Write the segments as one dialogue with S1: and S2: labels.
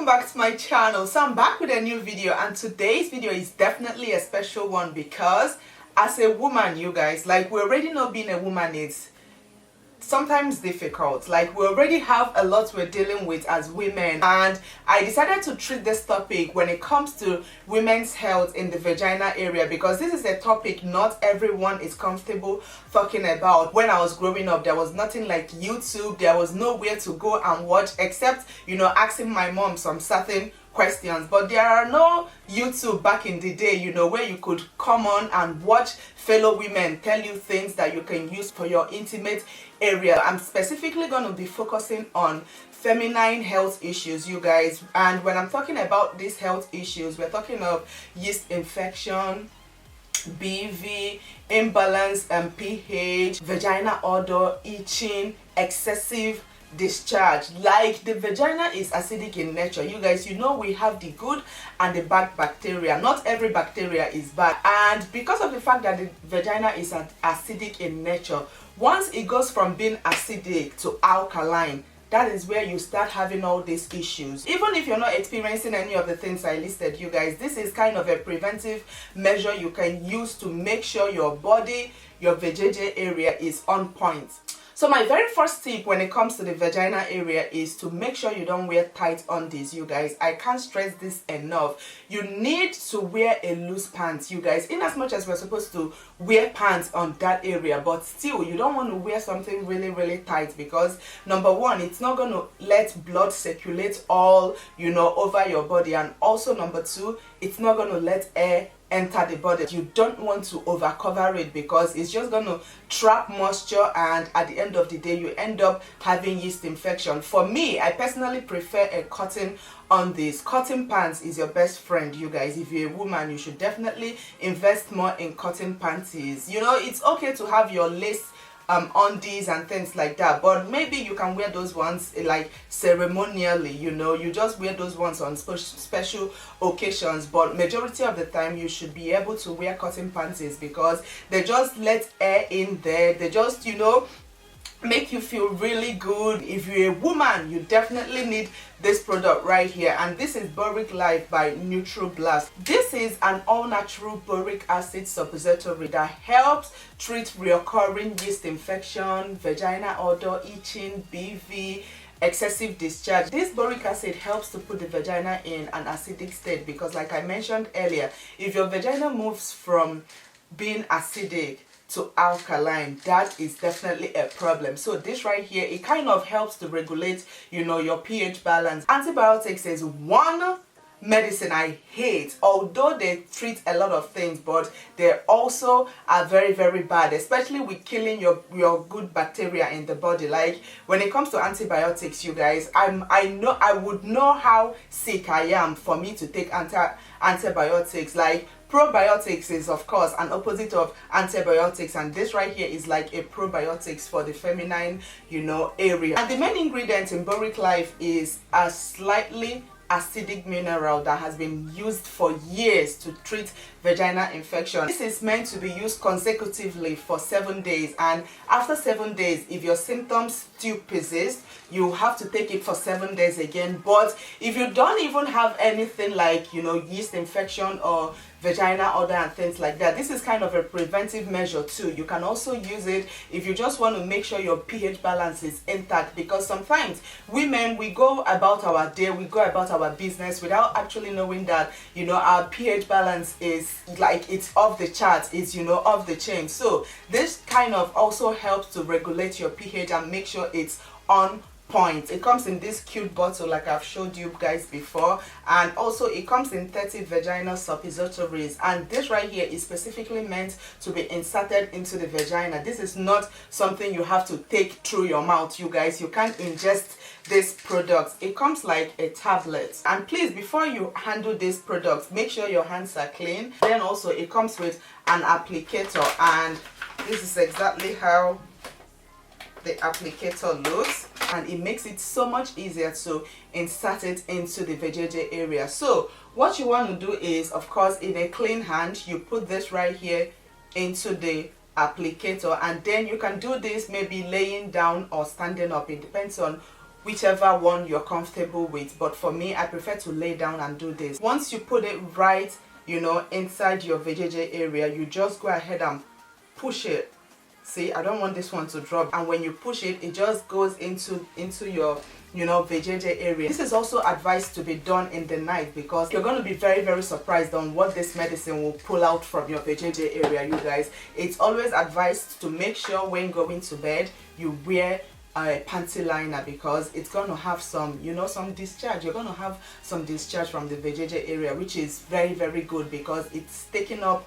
S1: welcome back to my channel. So I'm back with a new video, and today's video is definitely a special one because as a woman, you guys, like, we already know being a woman is sometimes difficult. Like, we already have a lot we're dealing with as women, and I decided to treat this topic when it comes to women's health in the vagina area because this is a topic not everyone is comfortable talking about. When I was growing up, there was nothing like YouTube. There was nowhere to go and watch except, you know, asking my mom some certain questions. But there are no YouTube back in the day, you know, where you could come on and watch fellow women tell you things that you can use for your intimate area. I'm specifically going to be focusing on feminine health issues, you guys. And when I'm talking about these health issues, we're talking of yeast infection, BV, imbalance and pH, vagina odor, itching, excessive discharge. Like, the vagina is acidic in nature, you guys. You know, we have the good and the bad bacteria. Not every bacteria is bad, and because of the fact that the vagina is acidic in nature, once it goes from being acidic to alkaline, that is where you start having all these issues. Even if you're not experiencing any of the things I listed, you guys, this is kind of a preventive measure you can use to make sure your body, your vajayjay area is on point. So my very first tip when it comes to the vagina area is to make sure you don't wear tight undies, you guys. I can't stress this enough. You need to wear a loose pants, you guys. In as much as we're supposed to wear pants on that area, but still you don't want to wear something really tight because, number one, it's not going to let blood circulate all, you know, over your body, and also number two, it's not going to let air enter the body. You don't want to over cover it because it's just going to trap moisture, and at the end of the day you end up having yeast infection. For me, I personally prefer a cotton undies. Cotton pants is your best friend, you guys. If you're a woman, you should definitely invest more in cotton panties. You know, it's okay to have your lace undies and things like that, but maybe you can wear those ones like ceremonially, you know. You just wear those ones on special occasions, but majority of the time you should be able to wear cotton panties because they just let air in there. They just, you know, make you feel really good. If you're a woman, you definitely need this product right here, and this is Boric Life by NutraBlast. This is an all-natural boric acid suppository that helps treat recurring yeast infection, vagina odor, itching, BV, excessive discharge. This boric acid helps to put the vagina in an acidic state because, like I mentioned earlier, if your vagina moves from being acidic to alkaline, that is definitely a problem. So this right here, it kind of helps to regulate, you know, your pH balance. Antibiotics is one medicine I hate, although they treat a lot of things, but they also are very bad, especially with killing your good bacteria in the body. Like, when it comes to antibiotics, you guys, I would know how sick I am for me to take antibiotics. Like, probiotics is of course an opposite of antibiotics, and this right here is like a probiotics for the feminine, you know, area. And the main ingredient in Boric Life is a slightly acidic mineral that has been used for years to treat vaginal infection. This is meant to be used consecutively for 7 days, and after 7 days, if your symptoms still persist, you have to take it for 7 days again. But if you don't even have anything like, you know, yeast infection or vagina odor and things like that, this is kind of a preventive measure too. You can also use it if you just want to make sure your pH balance is intact, because sometimes women, we go about our day, we go about our business without actually knowing that, you know, our pH balance is like, it's off the charts, it's, you know, off the chain. So this kind of also helps to regulate your pH and make sure it's on point. It comes in this cute bottle like I've showed you guys before, and also it comes in 30 vaginal suppositories, and this right here is specifically meant to be inserted into the vagina. This is not something you have to take through your mouth, you guys. You can't ingest this product. It comes like a tablet, and please, before you handle this product, make sure your hands are clean. Then also it comes with an applicator, and this is exactly how the applicator looks, and it makes it so much easier to insert it into the vajayjay area. So what you want to do is, of course, in a clean hand, you put this right here into the applicator, and then you can do this maybe laying down or standing up. It depends on whichever one you're comfortable with, but for me, I prefer to lay down and do this. Once you put it right, you know, inside your vajayjay area, you just go ahead and push it. See, I don't want this one to drop, and when you push it, it just goes into your, you know, vajayjay area. This is also advised to be done in the night, because you're going to be very surprised on what this medicine will pull out from your vajayjay area, you guys. It's always advised to make sure when going to bed you wear a panty liner, because it's going to have some, you know, some discharge. You're going to have some discharge from the vajayjay area, which is very good, because it's taking out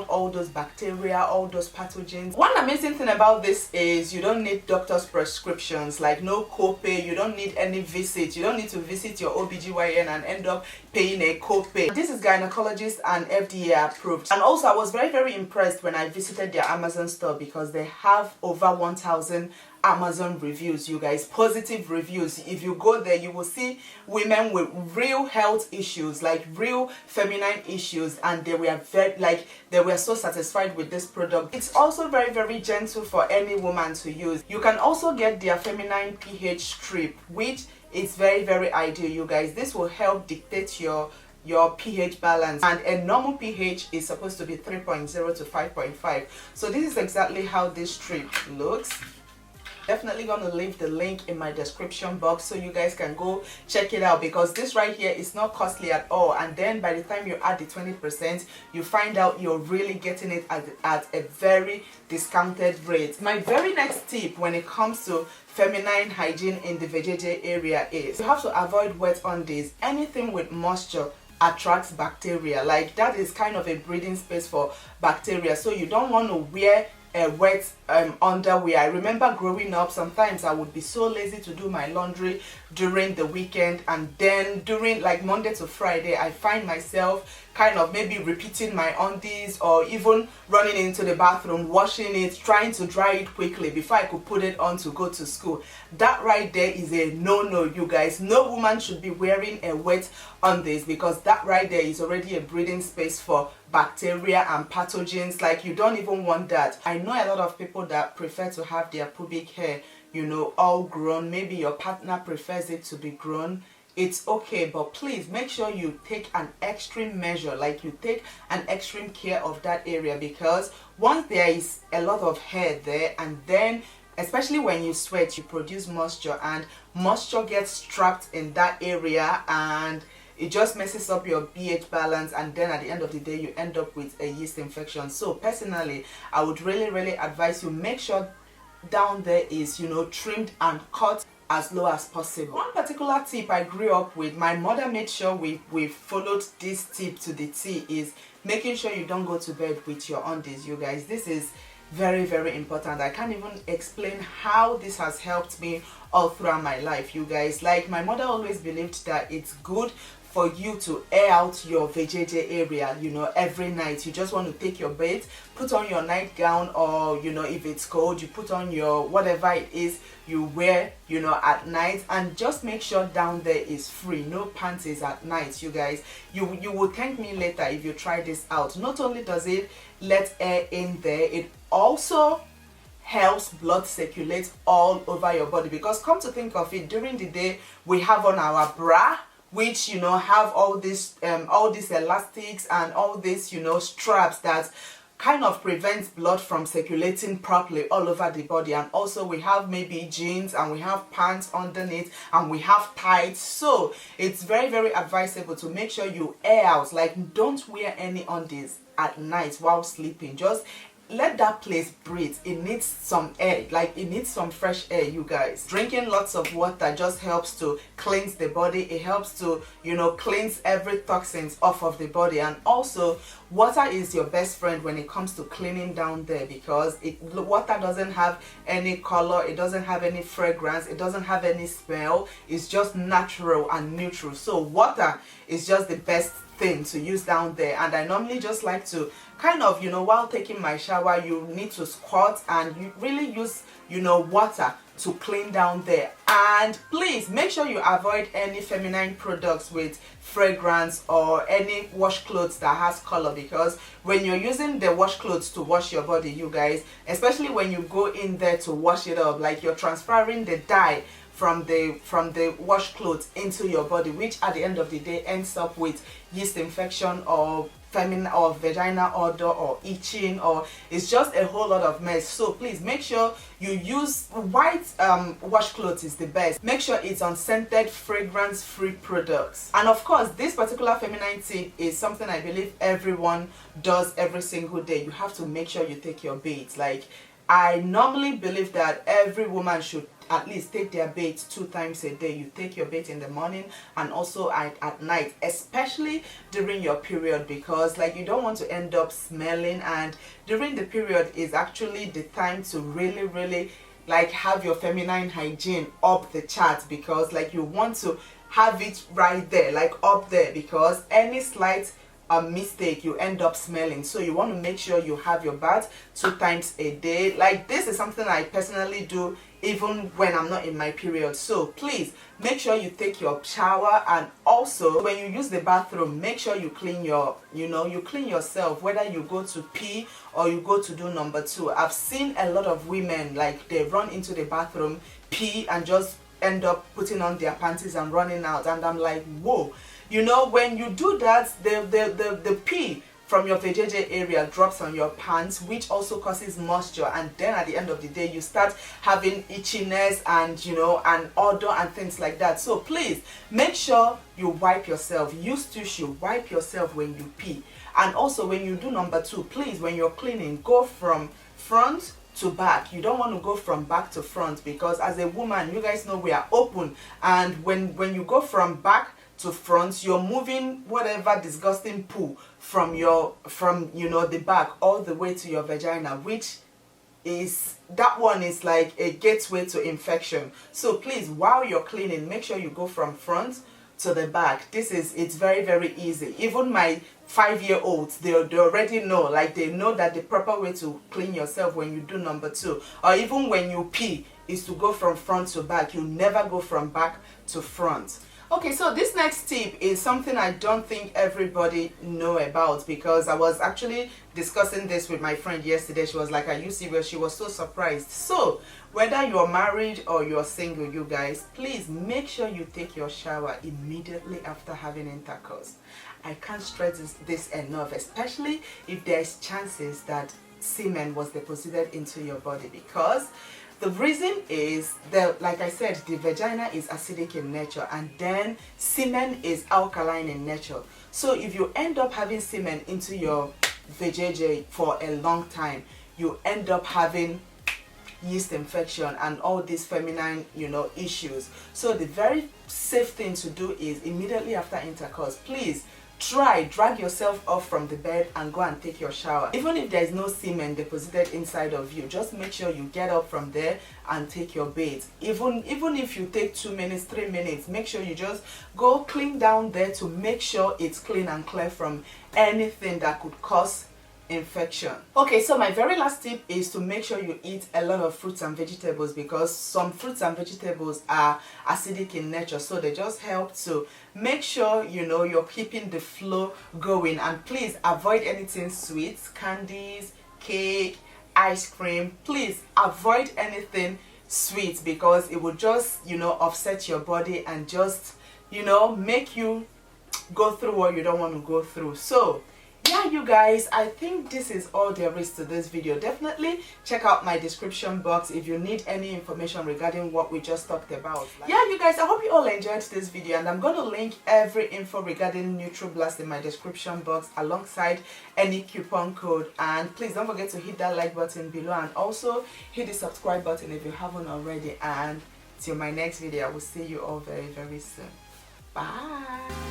S1: all those bacteria, all those pathogens. One amazing thing about this is you don't need doctor's prescriptions, like no copay. You don't need any visit. You don't need to visit your OBGYN and end up paying a copay. This is gynecologist and FDA approved. And also, I was very impressed when I visited their Amazon store, because they have over 1,000 Amazon reviews, you guys, positive reviews. If you go there, you will see women with real health issues, like real feminine issues, and they were so satisfied with this product. It's also very gentle for any woman to use. You can also get their feminine pH strip, which is very ideal, you guys. This will help dictate your pH balance, and a normal pH is supposed to be 3.0 to 5.5. so this is exactly how this strip looks. Definitely gonna leave the link in my description box so you guys can go check it out, because this right here is not costly at all, and then by the time you add the 20%, you find out you're really getting it at a very discounted rate. My very next tip when it comes to feminine hygiene in the vajayjay area is you have to avoid wet undies. Anything with moisture attracts bacteria. Like, that is kind of a breeding space for bacteria, so you don't want to wear a wet underwear. I remember growing up, sometimes I would be so lazy to do my laundry during the weekend, and then during like Monday to Friday, I find myself kind of maybe repeating my undies, or even running into the bathroom, washing it, trying to dry it quickly before I could put it on to go to school. That right there is a no-no, you guys. No woman should be wearing a wet undies, because that right there is already a breeding space for bacteria and pathogens. Like, you don't even want that. I know a lot of people that prefer to have their pubic hair, you know, all grown. Maybe your partner prefers it to be grown. It's okay, but please make sure you take an extreme measure, like you take an extreme care of that area, because once there is a lot of hair there, and then especially when you sweat, you produce moisture, and moisture gets trapped in that area, and it just messes up your pH balance, and then at the end of the day you end up with a yeast infection. So personally, I would really advise you make sure down there is, you know, trimmed and cut as low as possible. One particular tip I grew up with, my mother made sure we followed this tip to the T, is making sure you don't go to bed with your undies, you guys. This is very important. I can't even explain how this has helped me all throughout my life, you guys. Like, my mother always believed that it's good for you to air out your vajayjay area, you know, every night. You just want to take your bath, put on your nightgown, or, you know, if it's cold, you put on your whatever it is you wear, you know, at night, and just make sure down there is free. No panties at night, you guys. You will thank me later if you try this out. Not only does it let air in there, it also helps blood circulate all over your body, because come to think of it, during the day we have on our bra, which, you know, have all these elastics and all these, you know, straps that kind of prevents blood from circulating properly all over the body. And also we have maybe jeans, and we have pants underneath, and we have tights. So it's very advisable to make sure you air out. Like, don't wear any undies at night while sleeping. Just let that place breathe. It needs some air, like it needs some fresh air, you guys. Drinking lots of water just helps to cleanse the body. It helps to, you know, cleanse every toxins off of the body. And also, water is your best friend when it comes to cleaning down there, because water doesn't have any color, it doesn't have any fragrance, it doesn't have any smell. It's just natural and neutral. So water is just the best thing to use down there. And I normally just like to kind of, you know, while taking my shower, you need to squat and you really use, you know, water to clean down there. And please make sure you avoid any feminine products with fragrance or any wash clothes that has color, because when you're using the wash clothes to wash your body, you guys, especially when you go in there to wash it up, like you're transferring the dye from the wash clothes into your body, which at the end of the day ends up with yeast infection or feminine or vagina odor or itching, or it's just a whole lot of mess. So please make sure you use white wash clothes is the best. Make sure it's unscented, fragrance free products. And of course, this particular feminine tip is something I believe everyone does every single day. You have to make sure you take your baths. Like, I normally believe that every woman should at least take their baths 2 times a day. You take your bath in the morning and also at night, especially during your period, because like you don't want to end up smelling, and during the period is actually the time to really like have your feminine hygiene up the chart, because like you want to have it right there, like up there, because any slight mistake you end up smelling. So you want to make sure you have your bath 2 times a day. Like, this is something I personally do even when I'm not in my period. So please make sure you take your shower, and also when you use the bathroom, make sure you clean your, you clean yourself, whether you go to pee or you go to do number 2. I've seen a lot of women, like, they run into the bathroom, pee, and just end up putting on their panties and running out, and I'm like, whoa. When you do that, the pee from your vajayjay area drops on your pants, which also causes moisture, and then at the end of the day you start having itchiness and and odor and things like that. So please make sure you wipe yourself. Use tissue, wipe yourself when you pee. And also when you do number 2, please, when you're cleaning, go from front to back. You don't want to go from back to front, because as a woman, you guys know we are open, and when you go from back to front, you're moving whatever disgusting poo from the back all the way to your vagina, which is, that one is like a gateway to infection. So please, while you're cleaning, make sure you go from front to the back. It's very easy. Even my 5-year-olds, they already know, like, they know that the proper way to clean yourself when you do number 2, or even when you pee, is to go from front to back. You never go from back to front. Okay, so this next tip is something I don't think everybody know about, because I was actually discussing this with my friend yesterday. She was like, are you serious? She was so surprised. So whether you're married or you're single, you guys, please make sure you take your shower immediately after having intercourse. I can't stress this enough, especially if there's chances that semen was deposited into your body, because the reason is that, like I said, the vagina is acidic in nature, and then semen is alkaline in nature. So if you end up having semen into your vajayjay for a long time, you end up having yeast infection and all these feminine issues. So the very safe thing to do is immediately after intercourse, please drag yourself off from the bed and go and take your shower. Even if there is no semen deposited inside of you, just make sure you get up from there and take your bath. Even if you take 2 minutes, 3 minutes, make sure you just go clean down there to make sure it's clean and clear from anything that could cause infection. Okay, so my very last tip is to make sure you eat a lot of fruits and vegetables, because some fruits and vegetables are acidic in nature, so they just help to make sure you're keeping the flow going. And please avoid anything sweet, candies, cake, ice cream. Please avoid anything sweet, because it will just upset your body and just make you go through what you don't want to go through. So yeah, you guys, I think this is all there is to this video. Definitely check out my description box if you need any information regarding what we just talked about. Yeah, you guys, I hope you all enjoyed this video, and I'm going to link every info regarding NutraBlast in my description box alongside any coupon code. And please don't forget to hit that like button below, and also hit the subscribe button if you haven't already. And till my next video, I will see you all very soon. Bye.